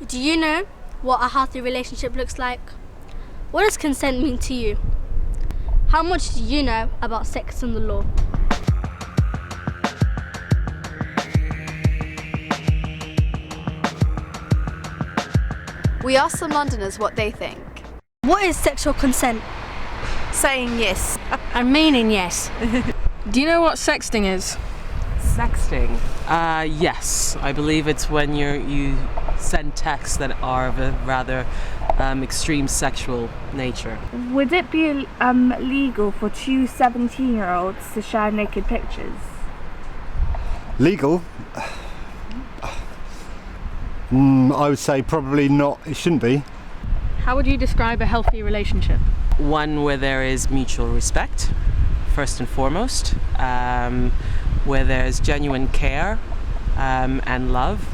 Do you know what a healthy relationship looks like? What does consent mean to you? How much do you know about sex and the law? We asked some Londoners what they think. What is sexual consent? Saying yes. And meaning yes. Do you know what sexting is? Sexting? Yes. I believe it's when you send texts that are of a rather extreme sexual nature. Would it be legal for two 17-year-olds to share naked pictures? Legal? I would say probably not. It shouldn't be. How would you describe a healthy relationship? One where there is mutual respect, first and foremost, where there's genuine care and love,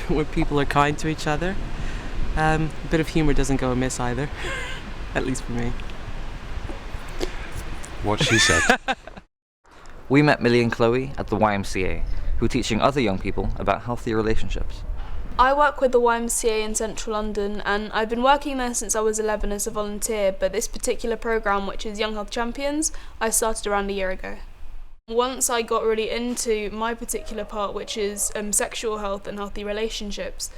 where people are kind to each other. A bit of humour doesn't go amiss either, at least for me. What she said. We met Millie and Chloe at the YMCA, who are teaching other young people about healthy relationships. I work with the YMCA in central London, and I've been working there since I was 11 as a volunteer, but this particular programme, which is Young Health Champions, I started around a year ago. Once I got really into my particular part, which is sexual health and healthy relationships,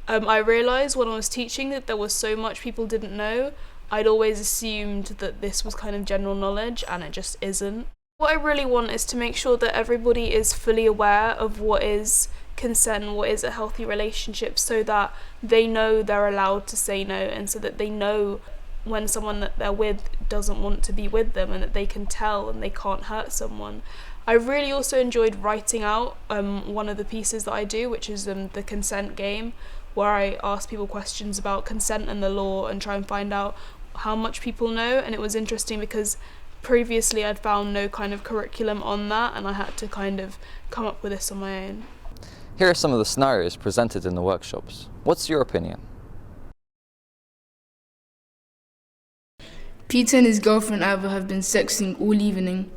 I realised when I was teaching that there was so much people didn't know. I'd always assumed that this was kind of general knowledge, and it just isn't. What I really want is to make sure that everybody is fully aware of what is consent, what is a healthy relationship, so that they know they're allowed to say no, and so that they know when someone that they're with doesn't want to be with them, and that they can tell and they can't hurt someone. I really also enjoyed writing out one of the pieces that I do, which is the consent game, where I ask people questions about consent and the law and try and find out how much people know. And it was interesting because previously I'd found no kind of curriculum on that, and I had to kind of come up with this on my own. Here are some of the scenarios presented in the workshops. What's your opinion? Peter and his girlfriend Ava have been sexting all evening.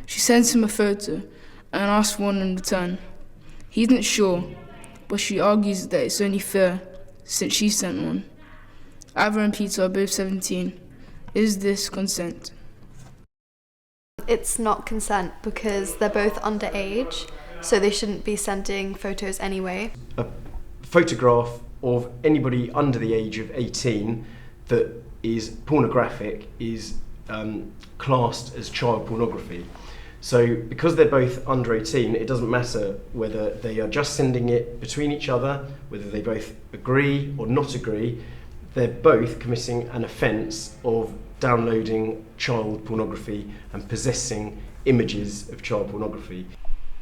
She sends him a photo and asks for one in return. He isn't sure, but she argues that it's only fair since she sent one. Ava and Peter are both 17. Is this consent? It's not consent because they're both underage, so they shouldn't be sending photos anyway. A photograph of anybody under the age of 18 that is pornographic is classed as child pornography. So because they're both under 18, it doesn't matter whether they are just sending it between each other, whether they both agree or not agree, they're both committing an offence of downloading child pornography and possessing images of child pornography.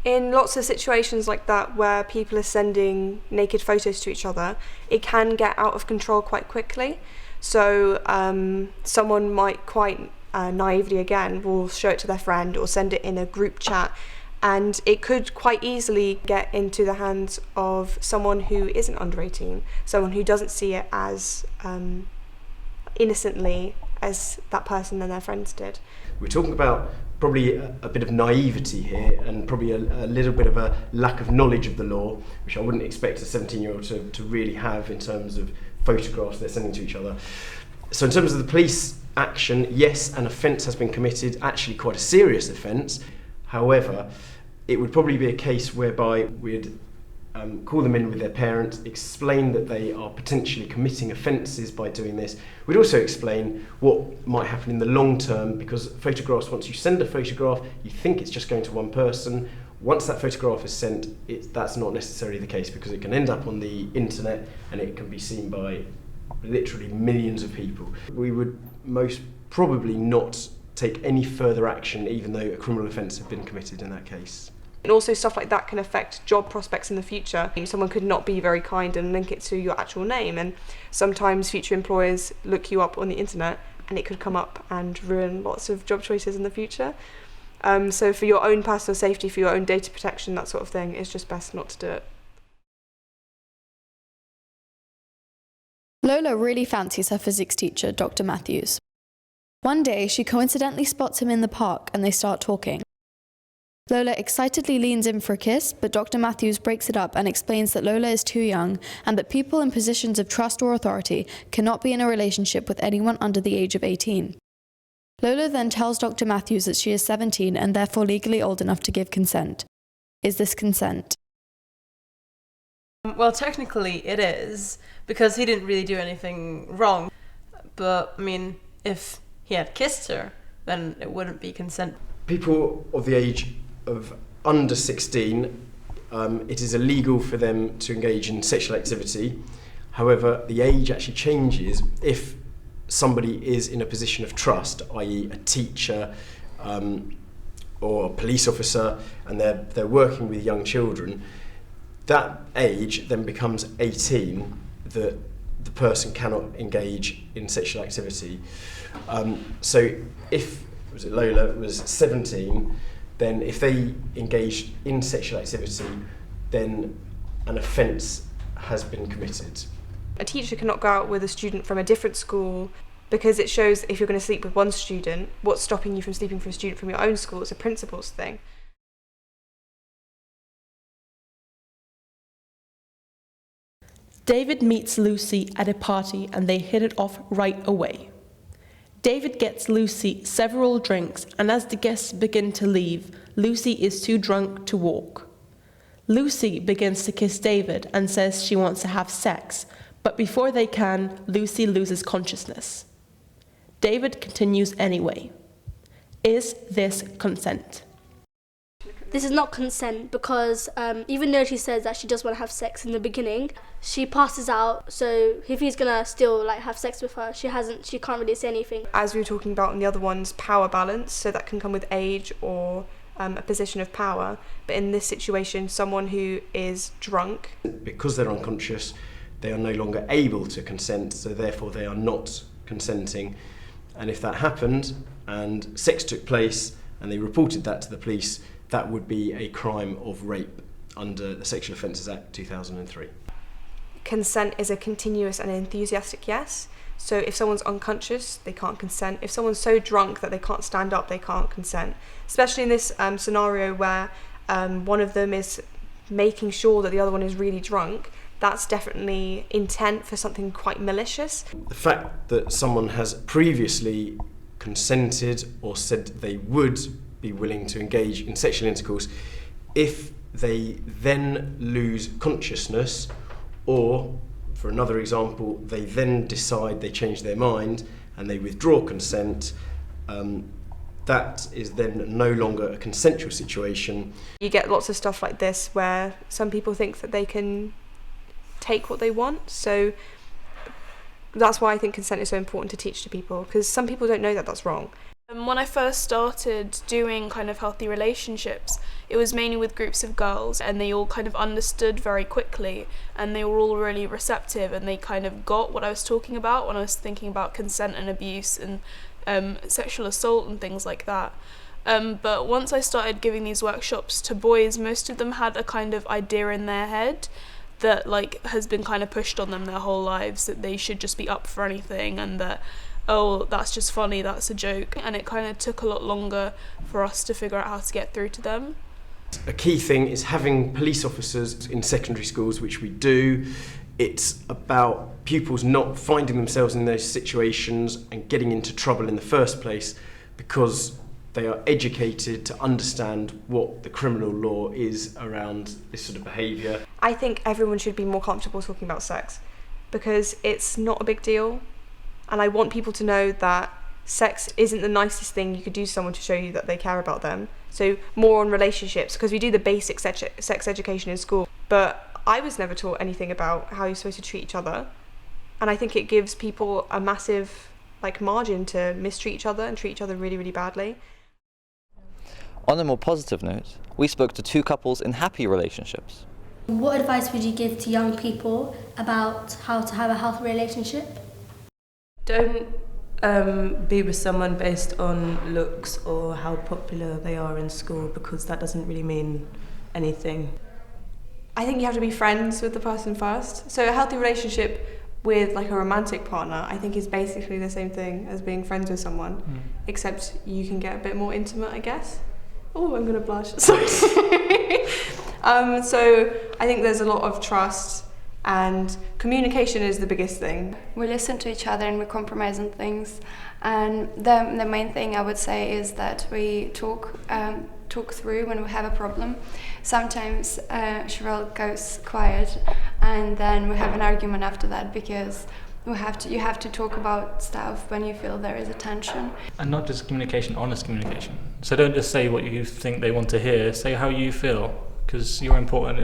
In lots of situations like that where people are sending naked photos to each other, it can get out of control quite quickly. So someone might quite naively again will show it to their friend or send it in a group chat, and it could quite easily get into the hands of someone who isn't under 18, someone who doesn't see it as innocently as that person and their friends did. We're talking about probably a bit of naivety here, and probably a little bit of a lack of knowledge of the law, which I wouldn't expect a 17-year-old to really have in terms of photographs they're sending to each other. So in terms of the police action, yes, an offence has been committed, actually quite a serious offence. However, it would probably be a case whereby we'd call them in with their parents, explain that they are potentially committing offences by doing this. We'd also explain what might happen in the long term, because photographs, once you send a photograph, you think it's just going to one person. Once that photograph is sent, that's not necessarily the case, because it can end up on the internet and it can be seen by literally millions of people. We would most probably not take any further action, even though a criminal offence had been committed in that case. And also stuff like that can affect job prospects in the future. Someone could not be very kind and link it to your actual name, and sometimes future employers look you up on the internet and it could come up and ruin lots of job choices in the future. So for your own personal safety, for your own data protection, that sort of thing, it's just best not to do it. Lola really fancies her physics teacher, Dr. Matthews. One day, she coincidentally spots him in the park and they start talking. Lola excitedly leans in for a kiss, but Dr. Matthews breaks it up and explains that Lola is too young and that people in positions of trust or authority cannot be in a relationship with anyone under the age of 18. Lola then tells Dr. Matthews that she is 17 and therefore legally old enough to give consent. Is this consent? Well, technically it is, because he didn't really do anything wrong. But, I mean, if he had kissed her, then it wouldn't be consent. People of the age of under 16, it is illegal for them to engage in sexual activity. However, the age actually changes if somebody is in a position of trust, i.e. a teacher or a police officer, and they're working with young children. That age then becomes 18, that the person cannot engage in sexual activity. So if Lola was 17, then if they engaged in sexual activity, then an offence has been committed. A teacher cannot go out with a student from a different school because it shows if you're going to sleep with one student, what's stopping you from sleeping with a student from your own school? It's a principles thing. David meets Lucy at a party and they hit it off right away. David gets Lucy several drinks, and as the guests begin to leave, Lucy is too drunk to walk. Lucy begins to kiss David and says she wants to have sex, but before they can, Lucy loses consciousness. David continues anyway. Is this consent? This is not consent because even though she says that she does want to have sex in the beginning, she passes out. So if he's gonna still have sex with her, she can't really say anything. As we were talking about in the other ones, power balance. So that can come with age or a position of power. But in this situation, someone who is drunk, because they're unconscious, they are no longer able to consent. So therefore, they are not consenting. And if that happened and sex took place and they reported that to the police, that would be a crime of rape under the Sexual Offences Act 2003. Consent is a continuous and enthusiastic yes. So if someone's unconscious, they can't consent. If someone's so drunk that they can't stand up, they can't consent. Especially in this scenario where one of them is making sure that the other one is really drunk, that's definitely intent for something quite malicious. The fact that someone has previously consented or said they would be willing to engage in sexual intercourse, if they then lose consciousness, or for another example, they then decide, they change their mind and they withdraw consent, that is then no longer a consensual situation. You get lots of stuff like this where some people think that they can take what they want, so that's why I think consent is so important to teach to people, because some people don't know that that's wrong. When I first started doing kind of healthy relationships, it was mainly with groups of girls, and they all kind of understood very quickly, and they were all really receptive, and they kind of got what I was talking about when I was thinking about consent and abuse and sexual assault and things like that. But once I started giving these workshops to boys, most of them had a kind of idea in their head that has been kind of pushed on them their whole lives, that they should just be up for anything, and that, oh, that's just funny, that's a joke. And it kind of took a lot longer for us to figure out how to get through to them. A key thing is having police officers in secondary schools, which we do. It's about pupils not finding themselves in those situations and getting into trouble in the first place, because they are educated to understand what the criminal law is around this sort of behaviour. I think everyone should be more comfortable talking about sex, because it's not a big deal. And I want people to know that sex isn't the nicest thing you could do to someone to show you that they care about them. So more on relationships, because we do the basic sex education in school. But I was never taught anything about how you're supposed to treat each other. And I think it gives people a massive margin to mistreat each other and treat each other really, really badly. On a more positive note, we spoke to two couples in happy relationships. What advice would you give to young people about how to have a healthy relationship? Don't be with someone based on looks or how popular they are in school, because that doesn't really mean anything. I think you have to be friends with the person first. So a healthy relationship with a romantic partner, I think, is basically the same thing as being friends with someone, except you can get a bit more intimate, I guess. Oh, I'm gonna blush. Sorry. So I think there's a lot of trust, and communication is the biggest thing. We listen to each other and we compromise on things. And the main thing I would say is that we talk through when we have a problem. Sometimes Cheryl goes quiet, and then we have an argument after that, because you have to talk about stuff when you feel there is a tension. And not just communication, honest communication. So don't just say what you think they want to hear, say how you feel, because you're important.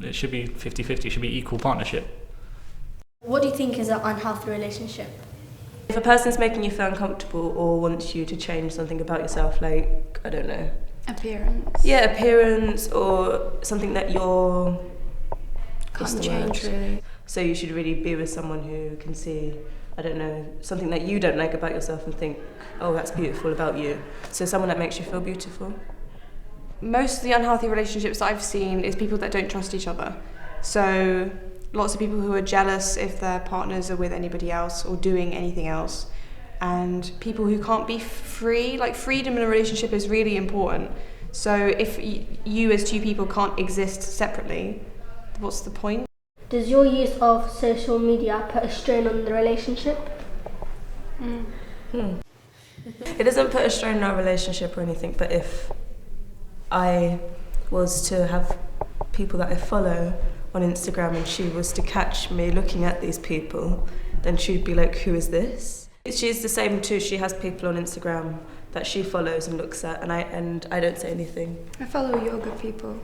It should be 50-50, it should be equal partnership. What do you think is an unhealthy relationship? If a person's making you feel uncomfortable or wants you to change something about yourself, like, I don't know. Appearance. Yeah, appearance, or something that you're... Can't change, really. So you should really be with someone who can see, I don't know, something that you don't like about yourself and think, oh, that's beautiful about you. So someone that makes you feel beautiful. Most of the unhealthy relationships I've seen is people that don't trust each other. So lots of people who are jealous if their partners are with anybody else or doing anything else. And people who can't be free. Like, freedom in a relationship is really important. So if you as two people can't exist separately, what's the point? Does your use of social media put a strain on the relationship? It doesn't put a strain on our relationship or anything, but if I was to have people that I follow on Instagram and she was to catch me looking at these people, then she'd be like, who is this? She's the same too. She has people on Instagram that she follows and looks at, and I don't say anything. I follow yoga people.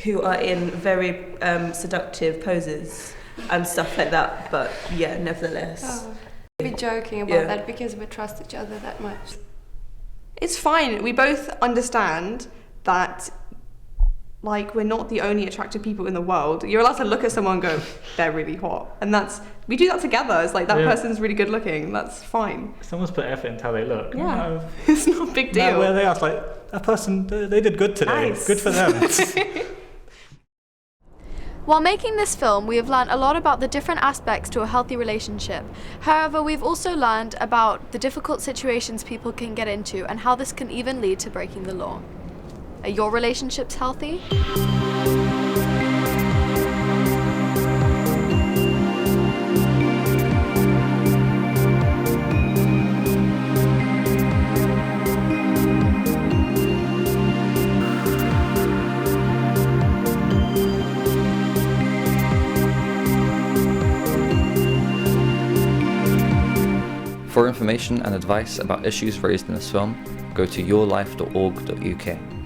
Who are in very seductive poses and stuff like that, but yeah, nevertheless. Oh. We're joking about that because we trust each other that much. It's fine. We both understand that, like, we're not the only attractive people in the world. You're allowed to look at someone and go, they're really hot. And we do that together. It's like, that person's really good looking. That's fine. Someone's put effort into how they look. Yeah. No, it's not a big deal. No, where they are, it's like, that person, they did good today. Nice. Good for them. While making this film, we have learned a lot about the different aspects to a healthy relationship. However, we've also learned about the difficult situations people can get into and how this can even lead to breaking the law. Are your relationships healthy? For information and advice about issues raised in this film, go to yourlife.org.uk.